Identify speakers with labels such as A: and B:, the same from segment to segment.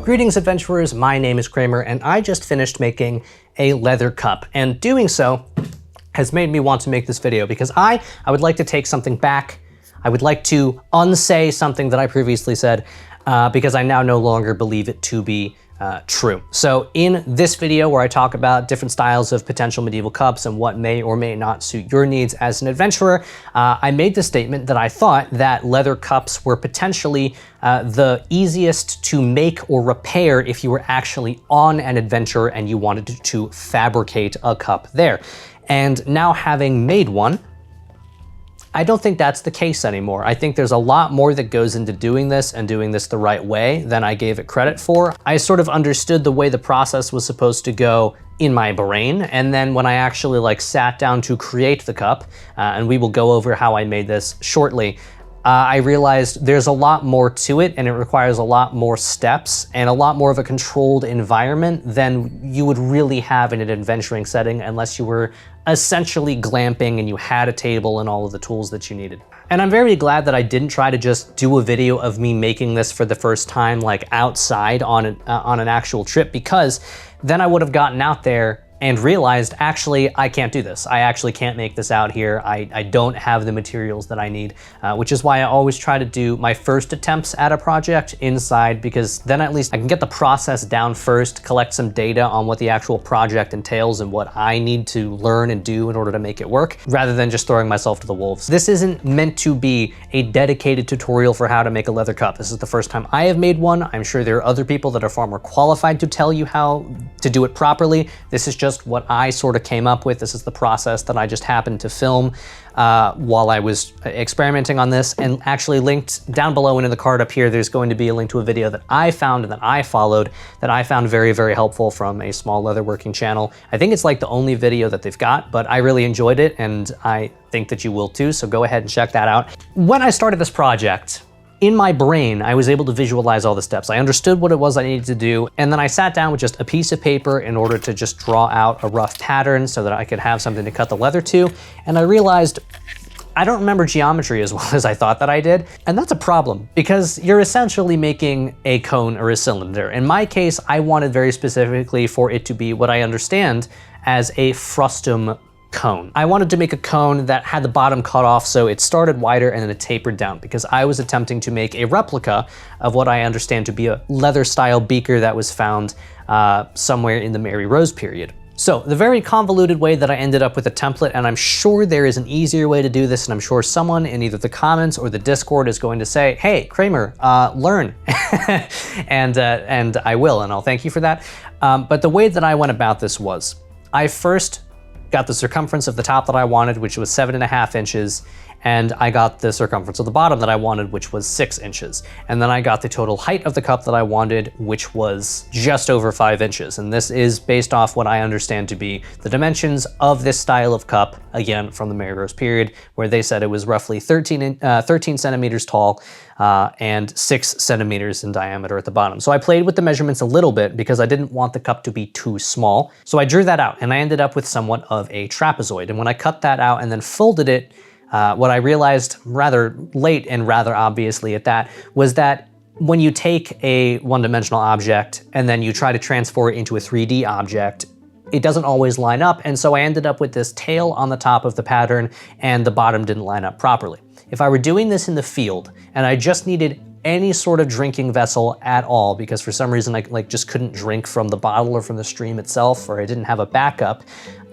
A: Greetings adventurers, my name is Kramer and I just finished making a leather cup, and doing so has made me want to make this video because I would like to take something back. I would like to unsay something that I previously said because I now no longer believe it to be true. So in this video where I talk about different styles of potential medieval cups and what may or may not suit your needs as an adventurer, I made the statement that I thought that leather cups were potentially the easiest to make or repair if you were actually on an adventure and you wanted to fabricate a cup there. And now having made one, I don't think that's the case anymore. I think there's a lot more that goes into doing this and doing this the right way than I gave it credit for. I sort of understood the way the process was supposed to go in my brain, and then when I actually sat down to create the cup, and we will go over how I made this shortly, I realized there's a lot more to it and it requires a lot more steps and a lot more of a controlled environment than you would really have in an adventuring setting unless you were essentially glamping and you had a table and all of the tools that you needed. And I'm very glad that I didn't try to just do a video of me making this for the first time outside on an actual trip, because then I would have gotten out there and realized, actually, I can't do this. I actually can't make this out here. I don't have the materials that I need, which is why I always try to do my first attempts at a project inside, because then at least I can get the process down first, collect some data on what the actual project entails and what I need to learn and do in order to make it work, rather than just throwing myself to the wolves. This isn't meant to be a dedicated tutorial for how to make a leather cup. This is the first time I have made one. I'm sure there are other people that are far more qualified to tell you how to do it properly. This is just what I sort of came up with. This is the process that I just happened to film while I was experimenting on this, and actually linked down below and in the card up here, there's going to be a link to a video that I found and that I followed that I found very, very helpful from a small leatherworking channel. I think it's the only video that they've got, but I really enjoyed it and I think that you will too, so go ahead and check that out. When I started this project, in my brain, I was able to visualize all the steps. I understood what it was I needed to do, and then I sat down with just a piece of paper in order to just draw out a rough pattern so that I could have something to cut the leather to, and I realized I don't remember geometry as well as I thought that I did, and that's a problem because you're essentially making a cone or a cylinder. In my case, I wanted very specifically for it to be what I understand as a frustum cone. I wanted to make a cone that had the bottom cut off so it started wider and then it tapered down, because I was attempting to make a replica of what I understand to be a leather style beaker that was found somewhere in the Mary Rose period. So the very convoluted way that I ended up with a template, and I'm sure there is an easier way to do this, and I'm sure someone in either the comments or the Discord is going to say, hey, Kramer, learn. and I will, and I'll thank you for that. But the way that I went about this was, I first got the circumference of the top that I wanted, which was 7.5 inches, and I got the circumference of the bottom that I wanted, which was 6 inches. And then I got the total height of the cup that I wanted, which was just over 5 inches. And this is based off what I understand to be the dimensions of this style of cup, again, from the Mary Rose period, where they said it was roughly 13 centimeters tall and 6 centimeters in diameter at the bottom. So I played with the measurements a little bit because I didn't want the cup to be too small. So I drew that out and I ended up with somewhat of a trapezoid. And when I cut that out and then folded it, what I realized rather late and rather obviously at that was that when you take a one-dimensional object and then you try to transform it into a 3D object, it doesn't always line up. And so I ended up with this tail on the top of the pattern and the bottom didn't line up properly. If I were doing this in the field and I just needed any sort of drinking vessel at all, because for some reason I just couldn't drink from the bottle or from the stream itself, or I didn't have a backup,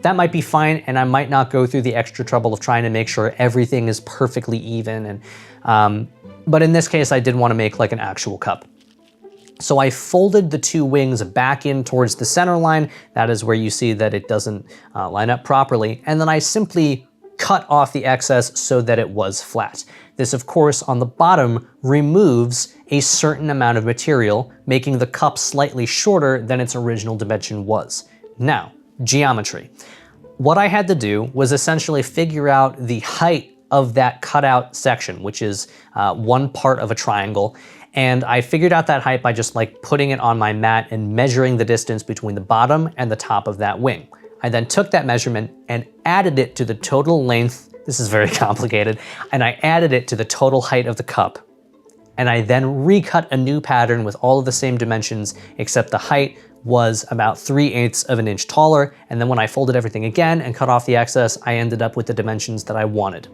A: that might be fine, and I might not go through the extra trouble of trying to make sure everything is perfectly even. And but in this case, I did want to make an actual cup. So I folded the two wings back in towards the center line. That is where you see that it doesn't line up properly. And then I simply cut off the excess so that it was flat. This, of course, on the bottom removes a certain amount of material, making the cup slightly shorter than its original dimension was. Now, geometry. What I had to do was essentially figure out the height of that cutout section, which is one part of a triangle. And I figured out that height by just putting it on my mat and measuring the distance between the bottom and the top of that wing. I then took that measurement and added it to the total length. This is very complicated. And I added it to the total height of the cup. and I then recut a new pattern with all of the same dimensions, except the height was about 3/8 of an inch taller. And then when I folded everything again and cut off the excess, I ended up with the dimensions that I wanted.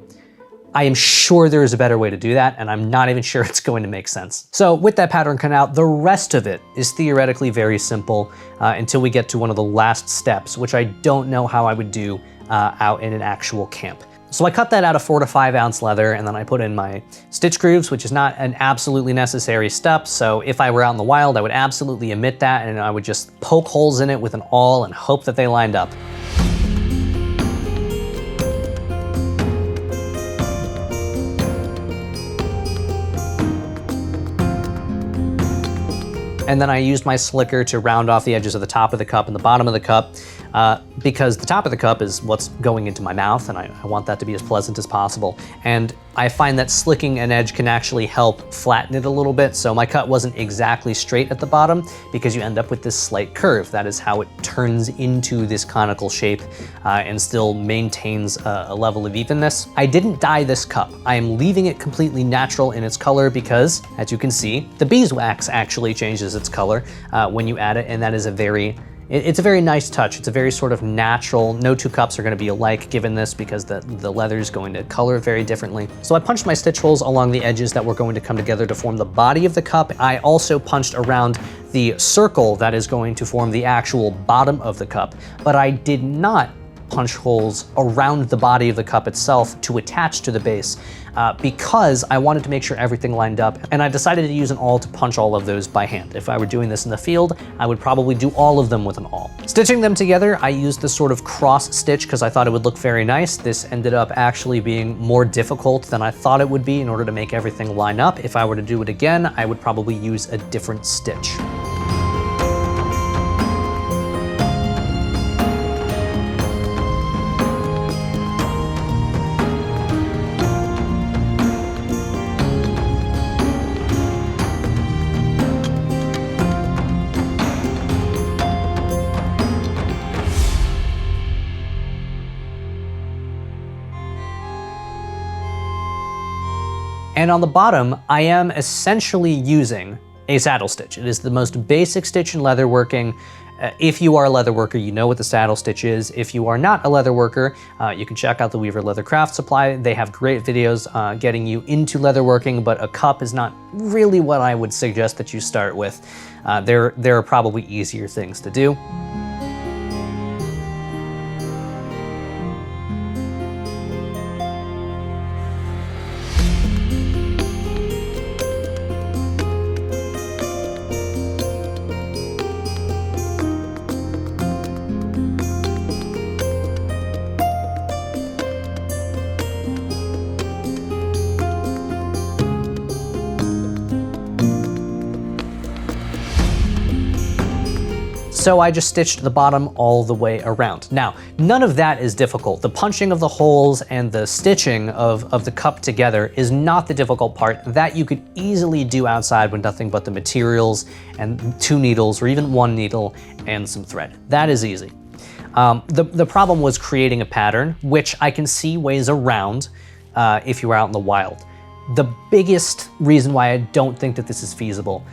A: I am sure there is a better way to do that, and I'm not even sure it's going to make sense. So with that pattern cut out, the rest of it is theoretically very simple until we get to one of the last steps, which I don't know how I would do out in an actual camp. So I cut that out of 4 to 5 ounce leather, and then I put in my stitch grooves, which is not an absolutely necessary step. So if I were out in the wild, I would absolutely omit that, and I would just poke holes in it with an awl and hope that they lined up. And then I used my slicker to round off the edges of the top of the cup and the bottom of the cup because the top of the cup is what's going into my mouth, and I want that to be as pleasant as possible. And I find that slicking an edge can actually help flatten it a little bit, so my cut wasn't exactly straight at the bottom because you end up with this slight curve. That is how it turns into this conical shape and still maintains a level of evenness. I didn't dye this cup. I am leaving it completely natural in its color because, as you can see, the beeswax actually changes its color when you add it, and that is it's a very nice touch. It's a very sort of natural, no two cups are gonna be alike given this because the leather is going to color very differently. So I punched my stitch holes along the edges that were going to come together to form the body of the cup. I also punched around the circle that is going to form the actual bottom of the cup, but I did not punch holes around the body of the cup itself to attach to the base because I wanted to make sure everything lined up, and I decided to use an awl to punch all of those by hand. If I were doing this in the field, I would probably do all of them with an awl. Stitching them together, I used this sort of cross stitch because I thought it would look very nice. This ended up actually being more difficult than I thought it would be in order to make everything line up. If I were to do it again, I would probably use a different stitch. And on the bottom, I am essentially using a saddle stitch. It is the most basic stitch in leatherworking. If you are a leather worker, you know what the saddle stitch is. If you are not a leather worker, you can check out the Weaver Leather Craft Supply. They have great videos getting you into leatherworking, but a cup is not really what I would suggest that you start with. There are probably easier things to do. So I just stitched the bottom all the way around. Now, none of that is difficult. The punching of the holes and the stitching of the cup together is not the difficult part. That you could easily do outside with nothing but the materials and 2 needles or even 1 needle and some thread. That is easy. The problem was creating a pattern, which I can see ways around if you were out in the wild. The biggest reason why I don't think that this is feasible,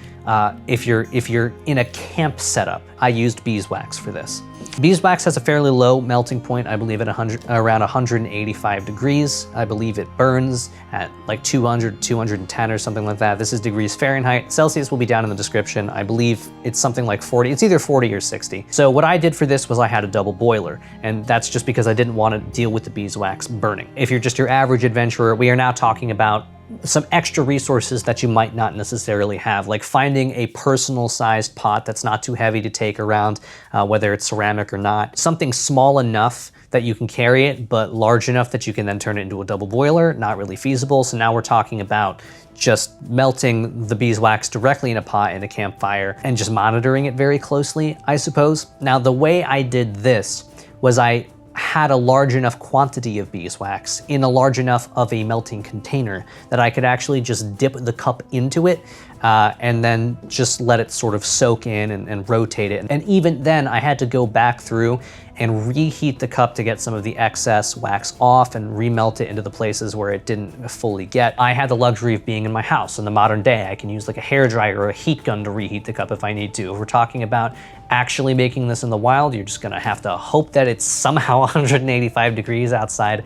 A: if you're in a camp setup, I used beeswax for this. Beeswax has a fairly low melting point, I believe at around 185 degrees. I believe it burns at like 200, 210 or something like that. This is degrees Fahrenheit. Celsius will be down in the description. I believe it's something like 40. It's either 40 or 60. So what I did for this was I had a double boiler, and that's just because I didn't want to deal with the beeswax burning. If you're just your average adventurer, we are now talking about some extra resources that you might not necessarily have, like finding a personal sized pot that's not too heavy to take around, whether it's ceramic or not. Something small enough that you can carry it, but large enough that you can then turn it into a double boiler, not really feasible. So now we're talking about just melting the beeswax directly in a pot in a campfire and just monitoring it very closely, I suppose. Now, the way I did this was I had a large enough quantity of beeswax in a large enough of a melting container that I could actually just dip the cup into it and then just let it sort of soak in and rotate it. And even then I had to go back through and reheat the cup to get some of the excess wax off and remelt it into the places where it didn't fully get. I had the luxury of being in my house. In the modern day, I can use like a hairdryer or a heat gun to reheat the cup if I need to. If we're talking about actually making this in the wild, you're just gonna have to hope that it's somehow 185 degrees outside,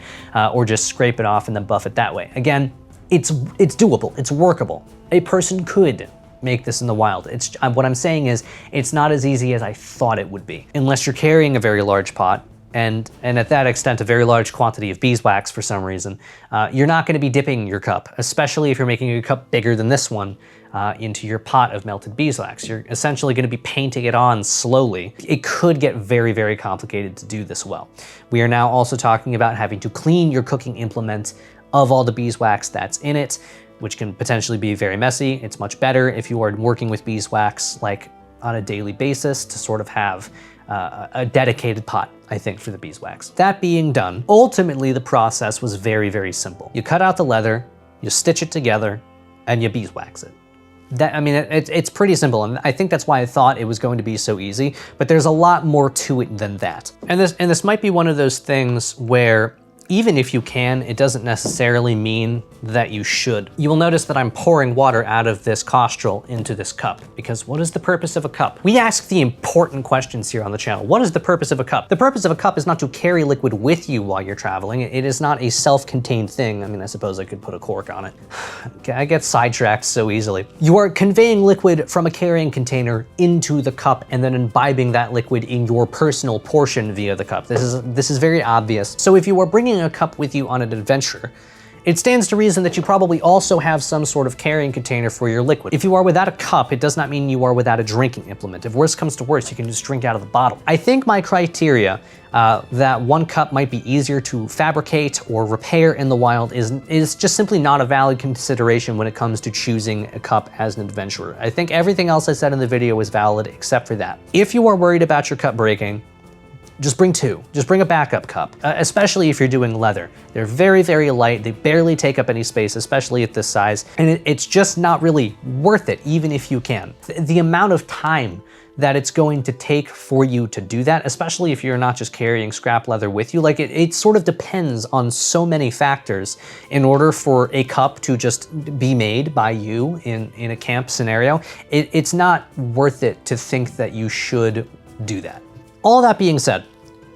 A: or just scrape it off and then buff it that way. Again, it's doable, it's workable. A person could make this in the wild. What I'm saying is, it's not as easy as I thought it would be. Unless you're carrying a very large pot, and at that extent, a very large quantity of beeswax for some reason, you're not gonna be dipping your cup, especially if you're making your cup bigger than this one, into your pot of melted beeswax. You're essentially gonna be painting it on slowly. It could get very, very complicated to do this well. We are now also talking about having to clean your cooking implement of all the beeswax that's in it, which can potentially be very messy. It's much better if you are working with beeswax like on a daily basis to sort of have a dedicated pot, I think, for the beeswax. That being done, ultimately the process was very, very simple. You cut out the leather, you stitch it together, and you beeswax it. It's pretty simple, and I think that's why I thought it was going to be so easy, but there's a lot more to it than that. And this might be one of those things where even if you can, it doesn't necessarily mean that you should. You will notice that I'm pouring water out of this castrol into this cup, because what is the purpose of a cup? We ask the important questions here on the channel. What is the purpose of a cup? The purpose of a cup is not to carry liquid with you while you're traveling. It is not a self-contained thing. I mean, I suppose I could put a cork on it. I get sidetracked so easily. You are conveying liquid from a carrying container into the cup and then imbibing that liquid in your personal portion via the cup. This is very obvious. So if you are bringing a cup with you on an adventure, it stands to reason that you probably also have some sort of carrying container for your liquid. If you are without a cup, it does not mean you are without a drinking implement. If worse comes to worse, you can just drink out of the bottle. I think my criteria that one cup might be easier to fabricate or repair in the wild is just simply not a valid consideration when it comes to choosing a cup as an adventurer. I think everything else I said in the video is valid except for that. If you are worried about your cup breaking, just bring two. Just bring a backup cup, especially if you're doing leather. They're very, very light. They barely take up any space, especially at this size. And it's just not really worth it, even if you can. The amount of time that it's going to take for you to do that, especially if you're not just carrying scrap leather with you, like it sort of depends on so many factors in order for a cup to just be made by you in a camp scenario. It's not worth it to think that you should do that. All that being said,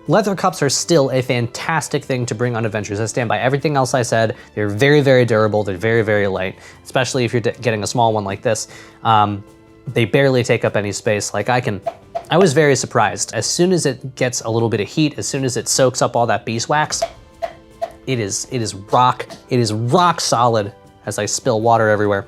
A: leather cups are still a fantastic thing to bring on adventures. I stand by everything else I said. They're very, very durable. They're very, very light, especially if you're getting a small one like this. They barely take up any space. I was very surprised. As soon as it gets a little bit of heat, as soon as it soaks up all that beeswax, it is rock solid as I spill water everywhere.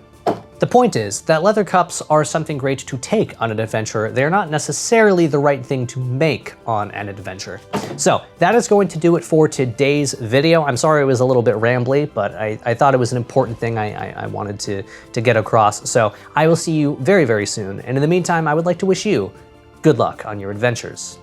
A: The point is that leather cups are something great to take on an adventure. They're not necessarily the right thing to make on an adventure. So that is going to do it for today's video. I'm sorry it was a little bit rambly, but I thought it was an important thing I wanted to get across. So I will see you very, very soon. And in the meantime, I would like to wish you good luck on your adventures.